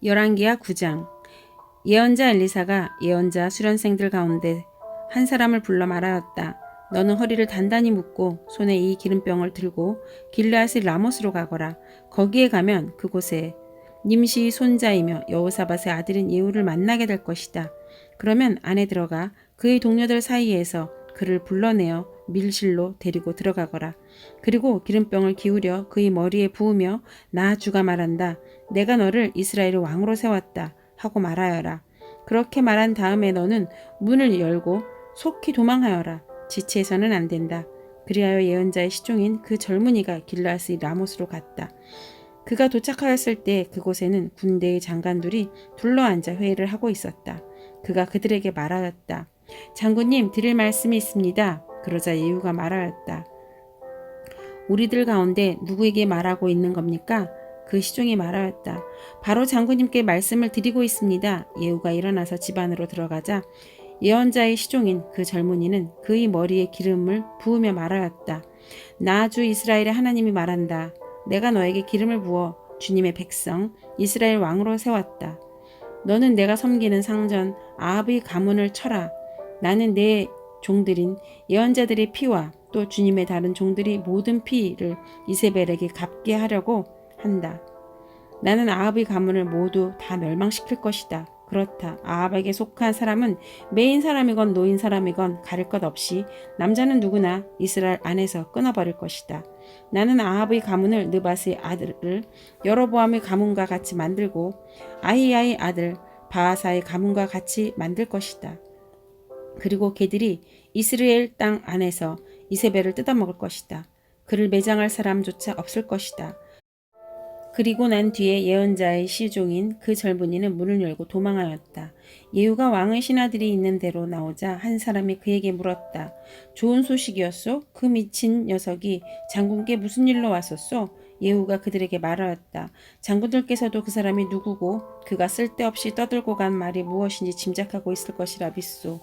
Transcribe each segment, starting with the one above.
열왕기하 9장. 예언자 엘리사가 예언자 수련생들 가운데 한 사람을 불러 말하였다. 너는 허리를 단단히 묶고 손에 이 기름병을 들고 길르앗의 라못으로 가거라. 거기에 가면 그곳에 님시의 손자이며 여호사밧의 아들인 예후를 만나게 될 것이다. 그러면 안에 들어가 그의 동료들 사이에서 그를 불러내어 밀실로 데리고 들어가거라. 그리고 기름병을 기울여 그의 머리에 부으며 나 주가 말한다. 내가 너를 이스라엘의 왕으로 세웠다 하고 말하여라. 그렇게 말한 다음에 너는 문을 열고 속히 도망하여라. 지체해서는 안 된다. 그리하여 예언자의 시종인 그 젊은이가 길르앗의 라못으로 갔다. 그가 도착하였을 때 그곳에는 군대의 장관들이 둘러앉아 회의를 하고 있었다. 그가 그들에게 말하였다. 장군님, 드릴 말씀이 있습니다. 그러자 예후가 말하였다. 우리들 가운데 누구에게 말하고 있는 겁니까? 그 시종이 말하였다. 바로 장군님께 말씀을 드리고 있습니다. 예후가 일어나서 집 안으로 들어가자 예언자의 시종인 그 젊은이는 그의 머리에 기름을 부으며 말하였다. 나 주 이스라엘의 하나님이 말한다. 내가 너에게 기름을 부어 주님의 백성 이스라엘 왕으로 세웠다. 너는 내가 섬기는 상전 아합의 가문을 쳐라. 나는 내 종들인 예언자들의 피와 또 주님의 다른 종들이 모든 피를 이세벨에게 갚게 하려고 한다. 나는 아합의 가문을 모두 다 멸망시킬 것이다. 그렇다. 아합에게 속한 사람은 메인 사람이건 노인 사람이건 가릴 것 없이 남자는 누구나 이스라엘 안에서 끊어버릴 것이다. 나는 아합의 가문을 느밧의 아들을 여로보암의 가문과 같이 만들고 아히야의 아들 바하사의 가문과 같이 만들 것이다. 그리고 걔들이 이스라엘 땅 안에서 이세벨을 뜯어먹을 것이다. 그를 매장할 사람조차 없을 것이다. 그리고 난 뒤에 예언자의 시종인 그 젊은이는 문을 열고 도망하였다. 예후가 왕의 신하들이 있는 데로 나오자 한 사람이 그에게 물었다. 좋은 소식이었소? 그 미친 녀석이 장군께 무슨 일로 왔었소? 예후가 그들에게 말하였다. 장군들께서도 그 사람이 누구고 그가 쓸데없이 떠들고 간 말이 무엇인지 짐작하고 있을 것이라 믿소.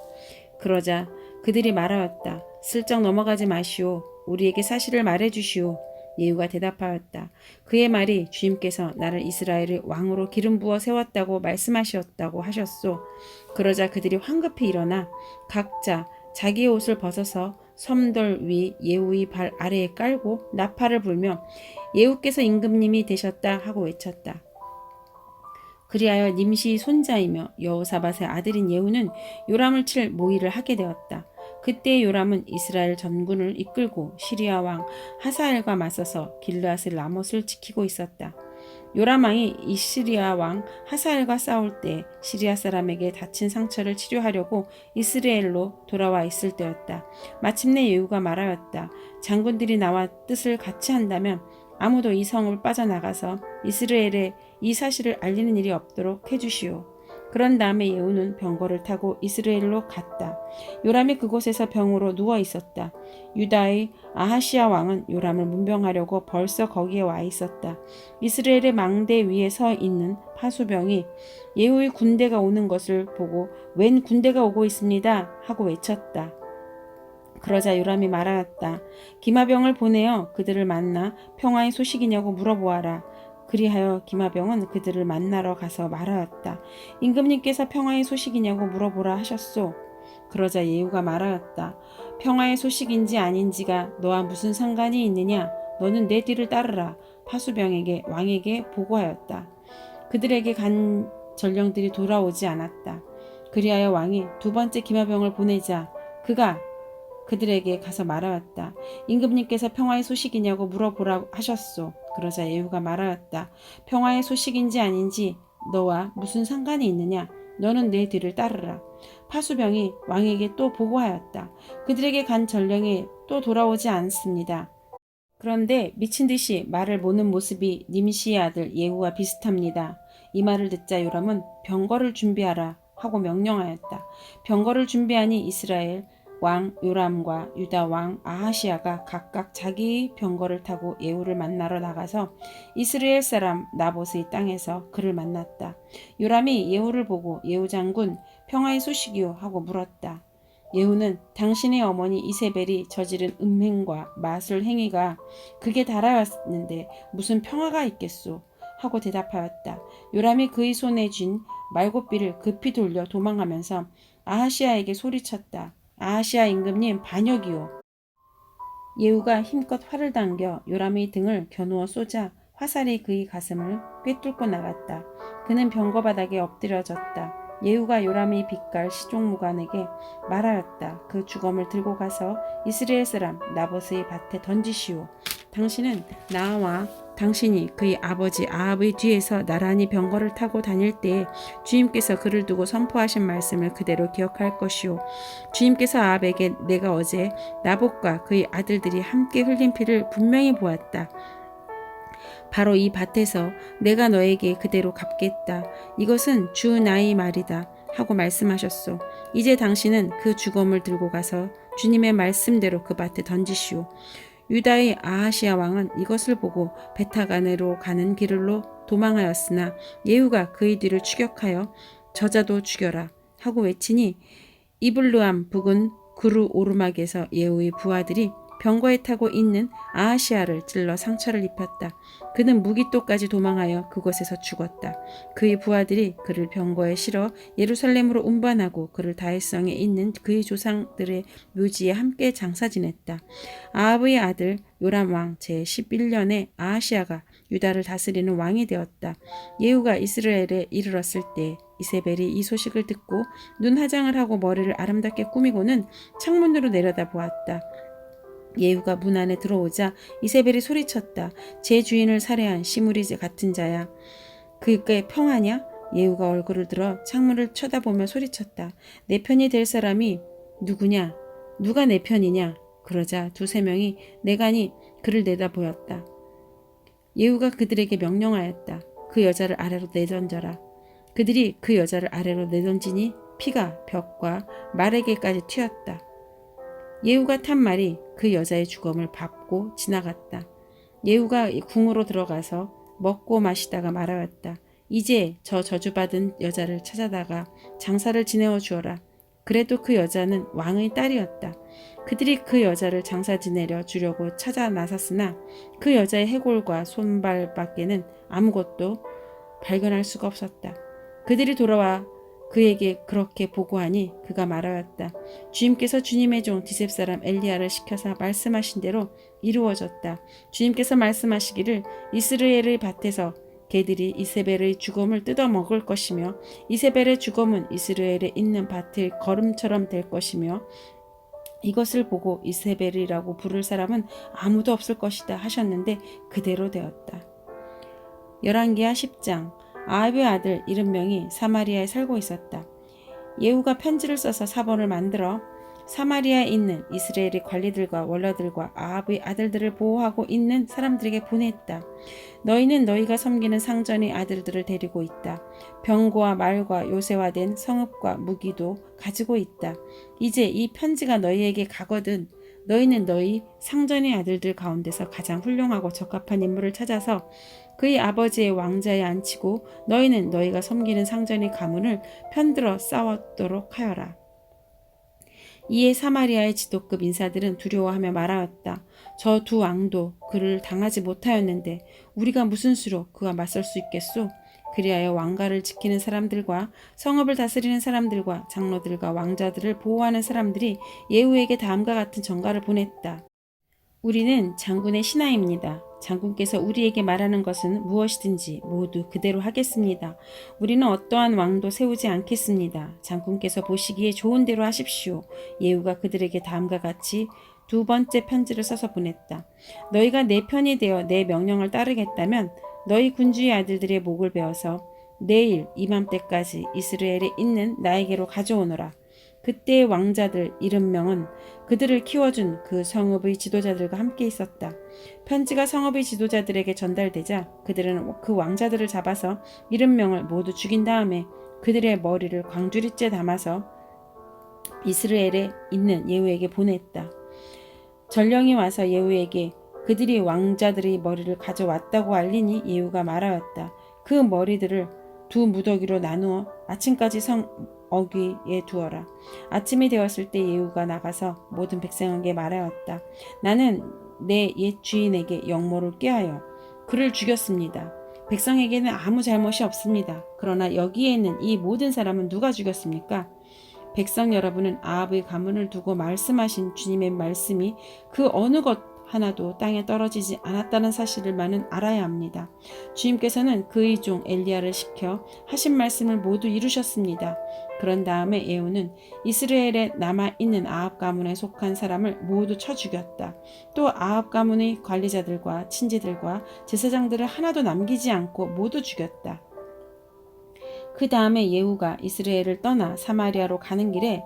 그러자 그들이 말하였다. 슬쩍 넘어가지 마시오. 우리에게 사실을 말해주시오. 예후가 대답하였다. 그의 말이 주님께서 나를 이스라엘의 왕으로 기름 부어 세웠다고 말씀하셨다고 하셨소. 그러자 그들이 황급히 일어나 각자 자기의 옷을 벗어서 섬돌 위 예후의 발 아래에 깔고 나팔을 불며 예후께서 임금님이 되셨다 하고 외쳤다. 그리하여 님시의 손자이며 여호사밧의 아들인 예후는 요람을 칠 모의를 하게 되었다. 그때 요람은 이스라엘 전군을 이끌고 시리아 왕 하사엘과 맞서서 길르앗의 라못을 지키고 있었다. 요람 왕이 이 시리아 왕 하사엘과 싸울 때 시리아 사람에게 다친 상처를 치료하려고 이스라엘로 돌아와 있을 때였다. 마침내 예후가 말하였다. 장군들이 나와 뜻을 같이 한다면 아무도 이 성을 빠져나가서 이스라엘에 이 사실을 알리는 일이 없도록 해주시오. 그런 다음에 예후는 병거를 타고 이스라엘로 갔다. 요람이 그곳에서 병으로 누워 있었다. 유다의 아하시아 왕은 요람을 문병하려고 벌써 거기에 와 있었다. 이스라엘의 망대 위에 서 있는 파수병이 예후의 군대가 오는 것을 보고 웬 군대가 오고 있습니다 하고 외쳤다. 그러자 요람이 말하였다. 기마병을 보내어 그들을 만나 평화의 소식이냐고 물어보아라. 그리하여 기마병은 그들을 만나러 가서 말하였다. 임금님께서 평화의 소식이냐고 물어보라 하셨소. 그러자 예후가 말하였다. 평화의 소식인지 아닌지가 너와 무슨 상관이 있느냐? 너는 내 뒤를 따르라. 파수병에게 왕에게 보고하였다. 그들에게 간 전령들이 돌아오지 않았다. 그리하여 왕이 두 번째 기마병을 보내자 그가 그들에게 가서 말하였다. 임금님께서 평화의 소식이냐고 물어보라 하셨소. 그러자 예후가 말하였다. 평화의 소식인지 아닌지 너와 무슨 상관이 있느냐? 너는 내 뒤를 따르라. 파수병이 왕에게 또 보고하였다. 그들에게 간 전령이 또 돌아오지 않습니다. 그런데 미친 듯이 말을 모는 모습이 님시의 아들 예후와 비슷합니다. 이 말을 듣자 요람은 병거를 준비하라 하고 명령하였다. 병거를 준비하니 이스라엘 왕 요람과 유다 왕 아하시아가 각각 자기의 병거를 타고 예후를 만나러 나가서 이스라엘 사람 나봇의 땅에서 그를 만났다. 요람이 예후를 보고 예후 장군 평화의 소식이요 하고 물었다. 예후는 당신의 어머니 이세벨이 저지른 음행과 마술 행위가 극에 달하였는데 무슨 평화가 있겠소 하고 대답하였다. 요람이 그의 손에 쥔 말곶비를 급히 돌려 도망하면서 아하시아에게 소리쳤다. 아하시아 임금님 반역이오. 예후가 힘껏 활을 당겨 요람의 등을 겨누어 쏘자 화살이 그의 가슴을 꿰뚫고 나갔다. 그는 병거 바닥에 엎드려졌다. 예후가 요람의 빛깔 시종무관에게 말하였다. 그 주검을 들고 가서 이스라엘 사람 나봇의 밭에 던지시오. 당신은 나와 당신이 그의 아버지 아합의 뒤에서 나란히 병거를 타고 다닐 때에 주님께서 그를 두고 선포하신 말씀을 그대로 기억할 것이오. 주님께서 아합에게 내가 어제 나봇과 그의 아들들이 함께 흘린 피를 분명히 보았다. 바로 이 밭에서 내가 너에게 그대로 갚겠다. 이것은 주 나의 말이다. 하고 말씀하셨소. 이제 당신은 그 주검을 들고 가서 주님의 말씀대로 그 밭에 던지시오. 유다의 아하시아 왕은 이것을 보고 베타간으로 가는 길로 도망하였으나 예후가 그의 뒤를 추격하여 저자도 죽여라 하고 외치니 이블르암 북은 구루 오르막에서 예후의 부하들이 병거에 타고 있는 아하시아를 찔러 상처를 입혔다. 그는 무기토까지 도망하여 그곳에서 죽었다. 그의 부하들이 그를 병거에 실어 예루살렘으로 운반하고 그를 다윗성에 있는 그의 조상들의 묘지에 함께 장사 지냈다. 아합의 아들 요람 왕 제11년에 아하시아가 유다를 다스리는 왕이 되었다. 예후가 이스라엘에 이르렀을 때 이세벨이 이 소식을 듣고 눈 화장을 하고 머리를 아름답게 꾸미고는 창문으로 내려다 보았다. 예후가 문 안에 들어오자 이세벨이 소리쳤다. 제 주인을 살해한 시므리 같은 자야. 그게 평하냐? 예후가 얼굴을 들어 창문을 쳐다보며 소리쳤다. 내 편이 될 사람이 누구냐? 누가 내 편이냐? 그러자 두세 명이 내가니 그를 내다보였다. 예후가 그들에게 명령하였다. 그 여자를 아래로 내던져라. 그들이 그 여자를 아래로 내던지니 피가 벽과 말에게까지 튀었다. 예후가 탄 말이 그 여자의 주검을 밟고 지나갔다. 예후가 궁으로 들어가서 먹고 마시다가 말하였다. 이제 저 저주받은 여자를 찾아다가 장사를 지내어 주어라. 그래도 그 여자는 왕의 딸이었다. 그들이 그 여자를 장사 지내려 주려고 찾아 나섰으나 그 여자의 해골과 손발밖에는 아무것도 발견할 수가 없었다. 그들이 돌아와 그에게 그렇게 보고하니 그가 말하였다. 주님께서 주님의 종 디셉 사람 엘리야를 시켜서 말씀하신 대로 이루어졌다. 주님께서 말씀하시기를 이스라엘의 밭에서 개들이 이세벨의 주검을 뜯어 먹을 것이며 이세벨의 주검은 이스라엘에 있는 밭의 거름처럼 될 것이며 이것을 보고 이세벨이라고 부를 사람은 아무도 없을 것이다 하셨는데 그대로 되었다. 열왕기하 10장. 아합의 아들 70명이 사마리아에 살고 있었다. 예후가 편지를 써서 사본을 만들어 사마리아에 있는 이스라엘의 관리들과 원로들과 아합의 아들들을 보호하고 있는 사람들에게 보냈다. 너희는 너희가 섬기는 상전의 아들들을 데리고 있다. 병거와 말과 요새화된 성읍과 무기도 가지고 있다. 이제 이 편지가 너희에게 가거든 너희는 너희 상전의 아들들 가운데서 가장 훌륭하고 적합한 인물을 찾아서 그의 아버지의 왕자에 앉히고 너희는 너희가 섬기는 상전의 가문을 편들어 싸웠도록 하여라. 이에 사마리아의 지도급 인사들은 두려워하며 말하였다. 저 두 왕도 그를 당하지 못하였는데 우리가 무슨 수로 그와 맞설 수 있겠소? 그리하여 왕가를 지키는 사람들과 성읍을 다스리는 사람들과 장로들과 왕자들을 보호하는 사람들이 예후에게 다음과 같은 전가를 보냈다. 우리는 장군의 신하입니다. 장군께서 우리에게 말하는 것은 무엇이든지 모두 그대로 하겠습니다. 우리는 어떠한 왕도 세우지 않겠습니다. 장군께서 보시기에 좋은 대로 하십시오. 예후가 그들에게 다음과 같이 두 번째 편지를 써서 보냈다. 너희가 내 편이 되어 내 명령을 따르겠다면 너희 군주의 아들들의 목을 베어서 내일 이맘때까지 이스라엘에 있는 나에게로 가져오너라. 그때의 왕자들 70명은 그들을 키워준 그 성읍의 지도자들과 함께 있었다. 편지가 성읍의 지도자들에게 전달되자 그들은 그 왕자들을 잡아서 70명을 모두 죽인 다음에 그들의 머리를 광주리째 담아서 이스라엘에 있는 예후에게 보냈다. 전령이 와서 예후에게 그들이 왕자들의 머리를 가져왔다고 알리니 예후가 말하였다. 그 머리들을 두 무더기로 나누어 아침까지 어귀에 두어라. 아침이 되었을 때 예후가 나가서 모든 백성에게 말하였다. 나는 내 옛 주인에게 영모를 꾀하여 그를 죽였습니다. 백성에게는 아무 잘못이 없습니다. 그러나 여기에 있는 이 모든 사람은 누가 죽였습니까? 백성 여러분은 아합의 가문을 두고 말씀하신 주님의 말씀이 그 어느 것 하나도 땅에 떨어지지 않았다는 사실을만은 알아야 합니다. 주님께서는 그의 종 엘리야를 시켜 하신 말씀을 모두 이루셨습니다. 그런 다음에 예후는 이스라엘에 남아있는 아합 가문에 속한 사람을 모두 쳐 죽였다. 또 아합 가문의 관리자들과 친지들과 제사장들을 하나도 남기지 않고 모두 죽였다. 그 다음에 예후가 이스라엘을 떠나 사마리아로 가는 길에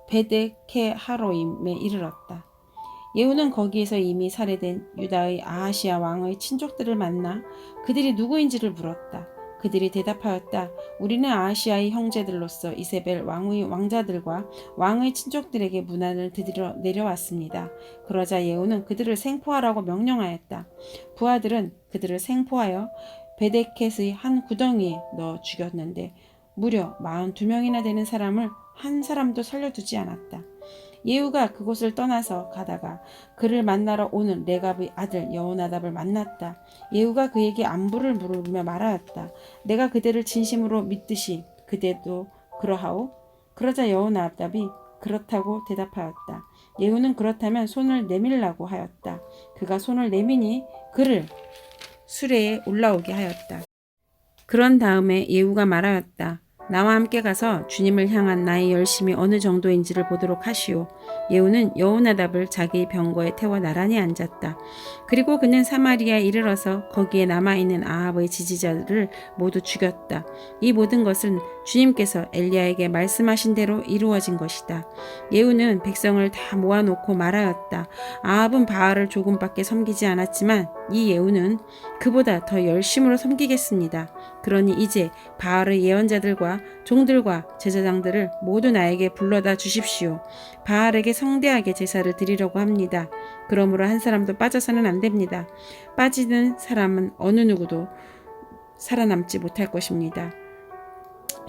베데케하로임에 이르렀다. 예후는 거기에서 이미 살해된 유다의 아하시아 왕의 친족들을 만나 그들이 누구인지를 물었다. 그들이 대답하였다. 우리는 아하시아의 형제들로서 이세벨 왕의 왕자들과 왕의 친족들에게 문안을 드리러 내려왔습니다. 그러자 예후는 그들을 생포하라고 명령하였다. 부하들은 그들을 생포하여 베데켓의 한 구덩이에 넣어 죽였는데 무려 42명이나 되는 사람을 한 사람도 살려두지 않았다. 예후가 그곳을 떠나서 가다가 그를 만나러 오는 레갑의 아들 여호나답을 만났다. 예후가 그에게 안부를 물으며 말하였다. 내가 그대를 진심으로 믿듯이 그대도 그러하오? 그러자 여호나답이 그렇다고 대답하였다. 예후는 그렇다면 손을 내밀라고 하였다. 그가 손을 내미니 그를 수레에 올라오게 하였다. 그런 다음에 예후가 말하였다. 나와 함께 가서 주님을 향한 나의 열심이 어느 정도인지를 보도록 하시오. 예후는 여호나답을 자기의 병거에 태워 나란히 앉았다. 그리고 그는 사마리아에 이르러서 거기에 남아있는 아합의 지지자들을 모두 죽였다. 이 모든 것은 주님께서 엘리야에게 말씀하신 대로 이루어진 것이다. 예후는 백성을 다 모아놓고 말하였다. 아합은 바알을 조금밖에 섬기지 않았지만 이 예후는 그보다 더 열심으로 섬기겠습니다. 그러니 이제 바알의 예언자들과 종들과 제사장들을 모두 나에게 불러다 주십시오. 바알에게 성대하게 제사를 드리려고 합니다. 그러므로 한 사람도 빠져서는 안 됩니다. 빠지는 사람은 어느 누구도 살아남지 못할 것입니다.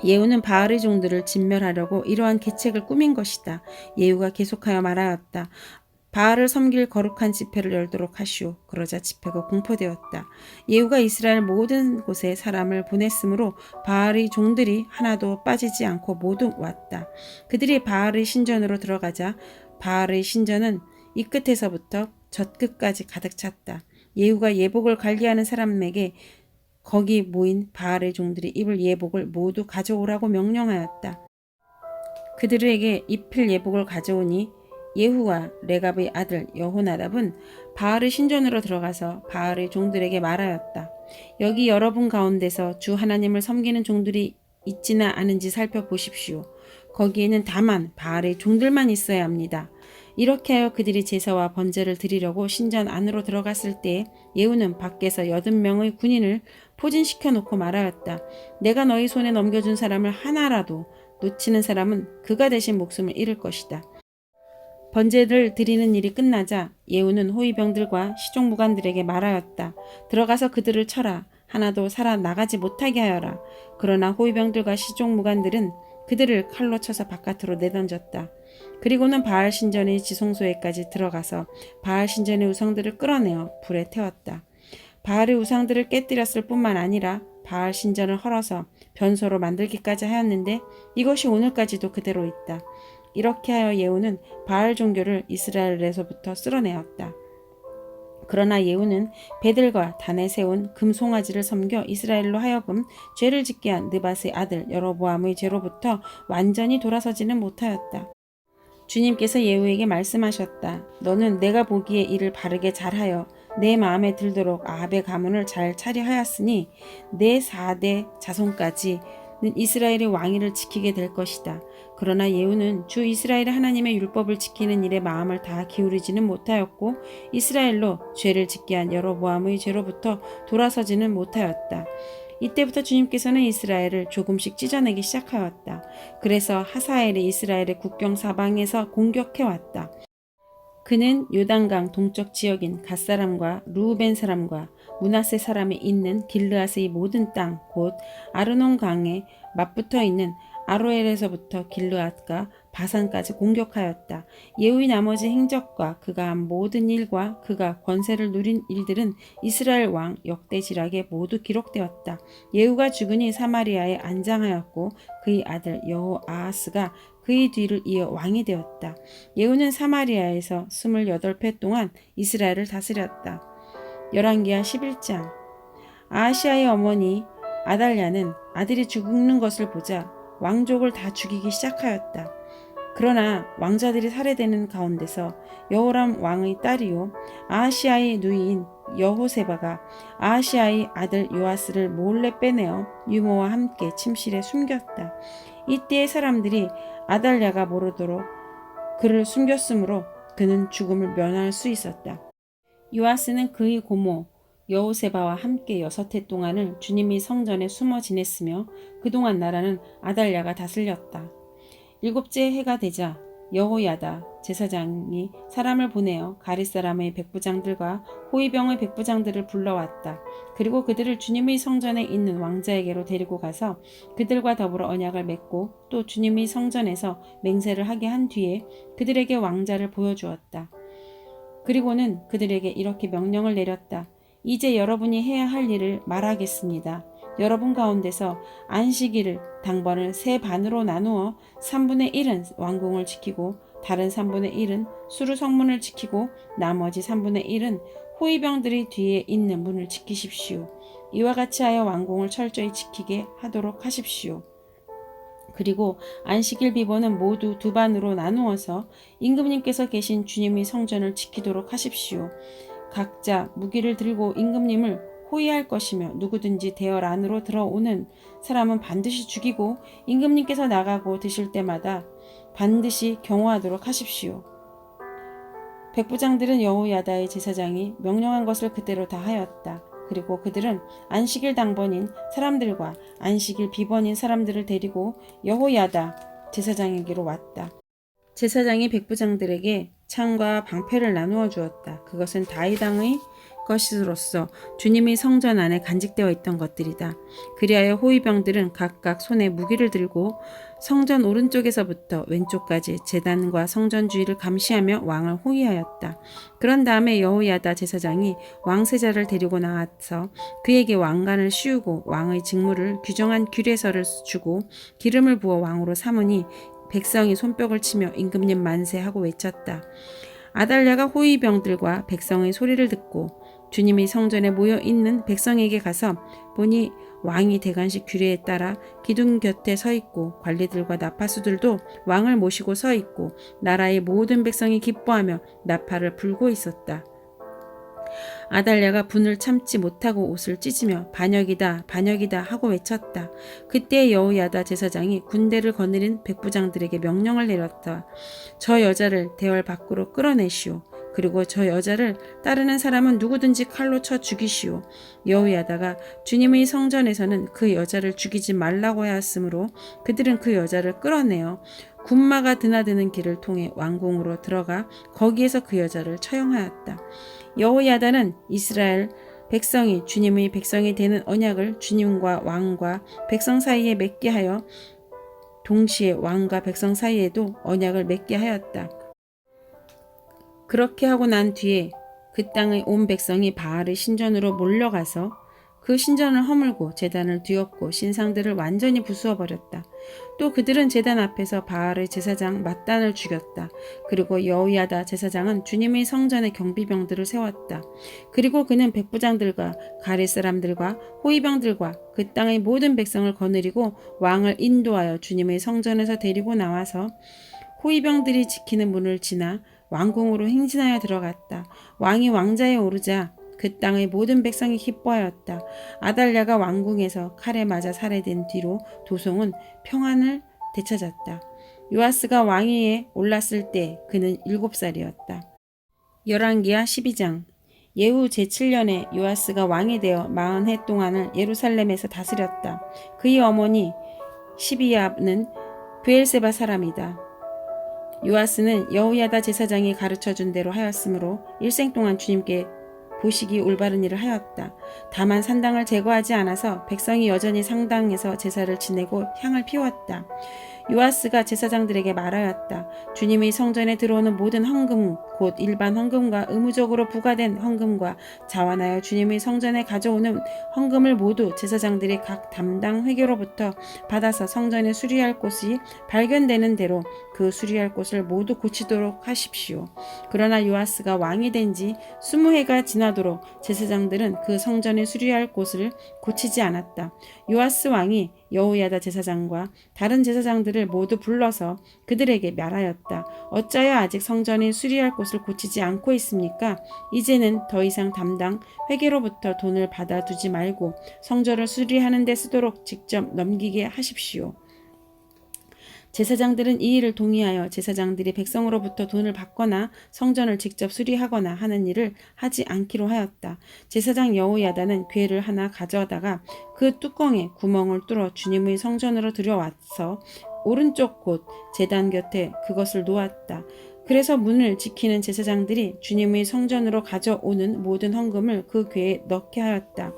예후는 바알의 종들을 진멸하려고 이러한 계책을 꾸민 것이다. 예후가 계속하여 말하였다. 바알을 섬길 거룩한 집회를 열도록 하시오. 그러자 집회가 공포되었다. 예후가 이스라엘 모든 곳에 사람을 보냈으므로 바알의 종들이 하나도 빠지지 않고 모두 왔다. 그들이 바알의 신전으로 들어가자 바알의 신전은 이 끝에서부터 저 끝까지 가득 찼다. 예후가 예복을 관리하는 사람에게 거기 모인 바알의 종들이 입을 예복을 모두 가져오라고 명령하였다. 그들에게 입힐 예복을 가져오니 예후와 레갑의 아들 여호나답은 바알의 신전으로 들어가서 바알의 종들에게 말하였다. 여기 여러분 가운데서 주 하나님을 섬기는 종들이 있지나 않은지 살펴보십시오. 거기에는 다만 바알의 종들만 있어야 합니다. 이렇게 하여 그들이 제사와 번제를 드리려고 신전 안으로 들어갔을 때 예후는 밖에서 80명의 군인을 포진시켜 놓고 말하였다. 내가 너희 손에 넘겨준 사람을 하나라도 놓치는 사람은 그가 대신 목숨을 잃을 것이다. 번제를 드리는 일이 끝나자 예후는 호위병들과 시종무관들에게 말하였다. 들어가서 그들을 쳐라. 하나도 살아나가지 못하게 하여라. 그러나 호위병들과 시종무관들은 그들을 칼로 쳐서 바깥으로 내던졌다. 그리고는 바알 신전의 지성소에까지 들어가서 바알 신전의 우상들을 끌어내어 불에 태웠다. 바알의 우상들을 깨뜨렸을 뿐만 아니라 바알 신전을 헐어서 변소로 만들기까지 하였는데 이것이 오늘까지도 그대로 있다. 이렇게 하여 예후는 바알 종교를 이스라엘에서부터 쓸어내었다. 그러나 예후는 베들과 단에 세운 금송아지를 섬겨 이스라엘로 하여금 죄를 짓게 한 느밧의 아들 여로보암의 죄로부터 완전히 돌아서지는 못하였다. 주님께서 예후에게 말씀하셨다. 너는 내가 보기에 일을 바르게 잘하여 내 마음에 들도록 아합의 가문을 잘 차려하였으니 내 4대 자손까지 이스라엘의 왕위를 지키게 될 것이다. 그러나 예후는 주 이스라엘 하나님의 율법을 지키는 일에 마음을 다 기울이지는 못하였고 이스라엘로 죄를 짓게 한 여로보암의 죄로부터 돌아서지는 못하였다. 이때부터 주님께서는 이스라엘을 조금씩 찢어내기 시작하였다. 그래서 하사엘이 이스라엘의 국경 사방에서 공격해왔다. 그는 요단강 동쪽 지역인 갓사람과 루우벤 사람과 므낫세 사람이 있는 길르앗의 모든 땅 곧 아르논 강에 맞붙어 있는 아로엘에서부터 길르앗과 바산까지 공격하였다. 예후의 나머지 행적과 그가 한 모든 일과 그가 권세를 누린 일들은 이스라엘 왕 역대지락에 모두 기록되었다. 예후가 죽으니 사마리아에 안장하였고 그의 아들 여호아하스가 그의 뒤를 이어 왕이 되었다. 예후는 사마리아에서 28회 동안 이스라엘을 다스렸다. 열왕기하 11장. 아하시아의 어머니 아달랴는 아들이 죽는 것을 보자 왕족을 다 죽이기 시작하였다. 그러나 왕자들이 살해되는 가운데서 여호람 왕의 딸이요 아하시아의 누이인 여호세바가 아하시아의 아들 요아스를 몰래 빼내어 유모와 함께 침실에 숨겼다. 이때의 사람들이 아달랴가 모르도록 그를 숨겼으므로 그는 죽음을 면할 수 있었다. 요아스는 그의 고모 여호세바와 함께 6해 동안을 주님의 성전에 숨어 지냈으며 그동안 나라는 아달랴가 다스렸다. 7째 해가 되자 여호야다 제사장이 사람을 보내어 가릿 사람의 백부장들과 호위병의 백부장들을 불러왔다. 그리고 그들을 주님의 성전에 있는 왕자에게로 데리고 가서 그들과 더불어 언약을 맺고 또 주님의 성전에서 맹세를 하게 한 뒤에 그들에게 왕자를 보여주었다. 그리고는 그들에게 이렇게 명령을 내렸다. 이제 여러분이 해야 할 일을 말하겠습니다. 여러분 가운데서 안식일을 당번을 3반으로 나누어 3분의 1은 왕궁을 지키고 다른 3분의 1은 수르 성문을 지키고 나머지 3분의 1은 호위병들이 뒤에 있는 문을 지키십시오. 이와 같이 하여 왕궁을 철저히 지키게 하도록 하십시오. 그리고 안식일 비번은 모두 2반으로 나누어서 임금님께서 계신 주님의 성전을 지키도록 하십시오. 각자 무기를 들고 임금님을 호위할 것이며 누구든지 대열 안으로 들어오는 사람은 반드시 죽이고 임금님께서 나가고 드실 때마다 반드시 경호하도록 하십시오. 백부장들은 여호야다의 제사장이 명령한 것을 그대로 다 하였다. 그리고 그들은 안식일 당번인 사람들과 안식일 비번인 사람들을 데리고 여호야다 제사장에게로 왔다. 제사장이 백부장들에게 창과 방패를 나누어 주었다. 그것은 다윗 왕의 것으로서 주님의 성전 안에 간직되어 있던 것들이다. 그리하여 호위병들은 각각 손에 무기를 들고 성전 오른쪽에서부터 왼쪽까지 제단과 성전 주위를 감시하며 왕을 호위하였다. 그런 다음에 여호야다 제사장이 왕세자를 데리고 나와서 그에게 왕관을 씌우고 왕의 직무를 규정한 규례서를 주고 기름을 부어 왕으로 삼으니 백성이 손뼉을 치며 임금님 만세하고 외쳤다. 아달랴가 호위병들과 백성의 소리를 듣고 주님의 성전에 모여 있는 백성에게 가서 보니 왕이 대관식 규례에 따라 기둥 곁에 서 있고 관리들과 나파수들도 왕을 모시고 서 있고 나라의 모든 백성이 기뻐하며 나팔을 불고 있었다. 아달랴가 분을 참지 못하고 옷을 찢으며 반역이다 반역이다 하고 외쳤다. 그때 여호야다 제사장이 군대를 거느린 백부장들에게 명령을 내렸다. 저 여자를 대궐 밖으로 끌어내시오. 그리고 저 여자를 따르는 사람은 누구든지 칼로 쳐 죽이시오. 여호야다가 주님의 성전에서는 그 여자를 죽이지 말라고 하였으므로 그들은 그 여자를 끌어내어 군마가 드나드는 길을 통해 왕궁으로 들어가 거기에서 그 여자를 처형하였다. 여호야다는 이스라엘 백성이 주님의 백성이 되는 언약을 주님과 왕과 백성 사이에 맺게 하여 동시에 왕과 백성 사이에도 언약을 맺게 하였다. 그렇게 하고 난 뒤에 그 땅의 온 백성이 바알의 신전으로 몰려가서 그 신전을 허물고 제단을 뒤엎고 신상들을 완전히 부수어 버렸다. 또 그들은 제단 앞에서 바알의 제사장 mat단을 죽였다. 그리고 여호야다 제사장은 주님의 성전에 경비병들을 세웠다. 그리고 그는 백부장들과 가릿 사람들과 호위병들과 그 땅의 모든 백성을 거느리고 왕을 인도하여 주님의 성전에서 데리고 나와서 호위병들이 지키는 문을 지나 왕궁으로 행진하여 들어갔다. 왕이 왕자에 오르자 그 땅의 모든 백성이 기뻐하였다. 아달랴가 왕궁에서 칼에 맞아 살해된 뒤로 도성은 평안을 되찾았다. 요아스가 왕위에 올랐을 때 그는 7살이었다. 열왕기하 12장. 예후 제7년에 요아스가 왕이 되어 40해 동안을 예루살렘에서 다스렸다. 그의 어머니 시비야는 브엘세바 사람이다. 요아스는 여호야다 제사장이 가르쳐준 대로 하였으므로 일생 동안 주님께 보시기 올바른 일을 하였다. 다만 산당을 제거하지 않아서 백성이 여전히 상당에서 제사를 지내고 향을 피웠다. 요아스가 제사장들에게 말하였다. 주님의 성전에 들어오는 모든 헌금, 곧 일반 헌금과 의무적으로 부과된 헌금과 자원하여 주님의 성전에 가져오는 헌금을 모두 제사장들이 각 담당 회계로부터 받아서 성전에 수리할 곳이 발견되는 대로 그 수리할 곳을 모두 고치도록 하십시오. 그러나 요아스가 왕이 된 지 20해가 지나도록 제사장들은 그 성전에 수리할 곳을 고치지 않았다. 요아스 왕이 여호야다 제사장과 다른 제사장들을 모두 불러서 그들에게 말하였다. 어찌하여 아직 성전에 수리할 곳을 고치지 않고 있습니까? 이제는 더 이상 담당 회계로부터 돈을 받아두지 말고 성전을 수리하는 데 쓰도록 직접 넘기게 하십시오. 제사장들은 이 일을 동의하여 제사장들이 백성으로부터 돈을 받거나 성전을 직접 수리하거나 하는 일을 하지 않기로 하였다. 제사장 여호야다는 궤를 하나 가져다가 그 뚜껑에 구멍을 뚫어 주님의 성전으로 들여와서 오른쪽 곳 제단 곁에 그것을 놓았다. 그래서 문을 지키는 제사장들이 주님의 성전으로 가져오는 모든 헌금을 그 궤에 넣게 하였다.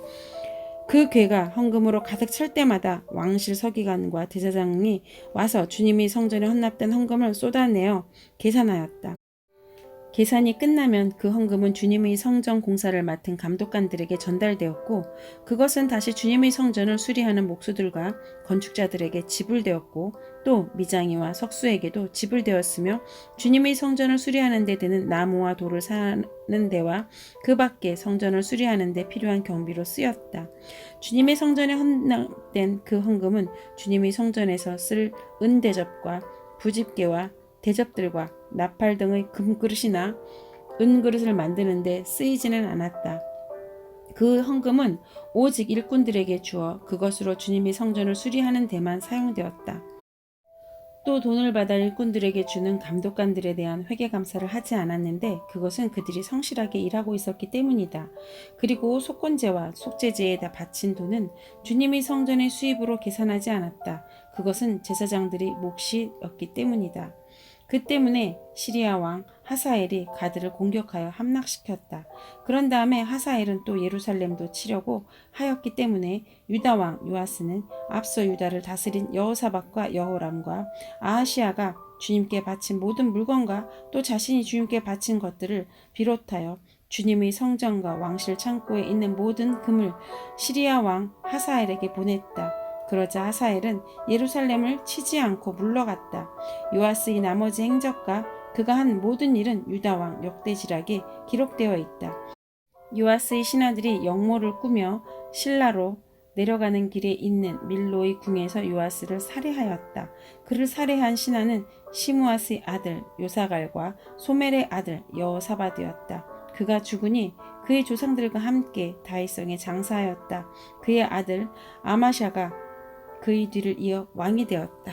그 궤가 헌금으로 가득 찰 때마다 왕실 서기관과 제사장이 와서 주님이 성전에 헌납된 헌금을 쏟아내어 계산하였다. 계산이 끝나면 그 헌금은 주님의 성전 공사를 맡은 감독관들에게 전달되었고 그것은 다시 주님의 성전을 수리하는 목수들과 건축자들에게 지불되었고 또 미장이와 석수에게도 지불되었으며 주님의 성전을 수리하는 데 드는 나무와 돌을 사는 데와 그 밖에 성전을 수리하는 데 필요한 경비로 쓰였다. 주님의 성전에 헌납된 그 헌금은 주님의 성전에서 쓸 은대접과 부집개와 대접들과 나팔 등의 금그릇이나 은그릇을 만드는 데 쓰이지는 않았다. 그 헌금은 오직 일꾼들에게 주어 그것으로 주님의 성전을 수리하는 데만 사용되었다. 또 돈을 받아 일꾼들에게 주는 감독관들에 대한 회계감사를 하지 않았는데 그것은 그들이 성실하게 일하고 있었기 때문이다. 그리고 속건제와 속죄제에 다 바친 돈은 주님의 성전의 수입으로 계산하지 않았다. 그것은 제사장들이 몫이었기 때문이다. 그 때문에 시리아 왕 하사엘이 가드를 공격하여 함락시켰다. 그런 다음에 하사엘은 또 예루살렘도 치려고 하였기 때문에 유다 왕 요아스는 앞서 유다를 다스린 여호사밧과 여호람과 아하시아가 주님께 바친 모든 물건과 또 자신이 주님께 바친 것들을 비롯하여 주님의 성전과 왕실 창고에 있는 모든 금을 시리아 왕 하사엘에게 보냈다. 그러자 하사엘은 예루살렘을 치지 않고 물러갔다. 요아스의 나머지 행적과 그가 한 모든 일은 유다왕 역대지락에 기록되어 있다. 요아스의 신하들이 영모를 꾸며 신라로 내려가는 길에 있는 밀로의 궁에서 요아스를 살해하였다. 그를 살해한 신하는 시므아스의 아들 요사갈과 소멜의 아들 여호사밧이었다. 그가 죽으니 그의 조상들과 함께 다윗성에 장사하였다. 그의 아들 아마샤가 그의 뒤를 이어 왕이 되었다.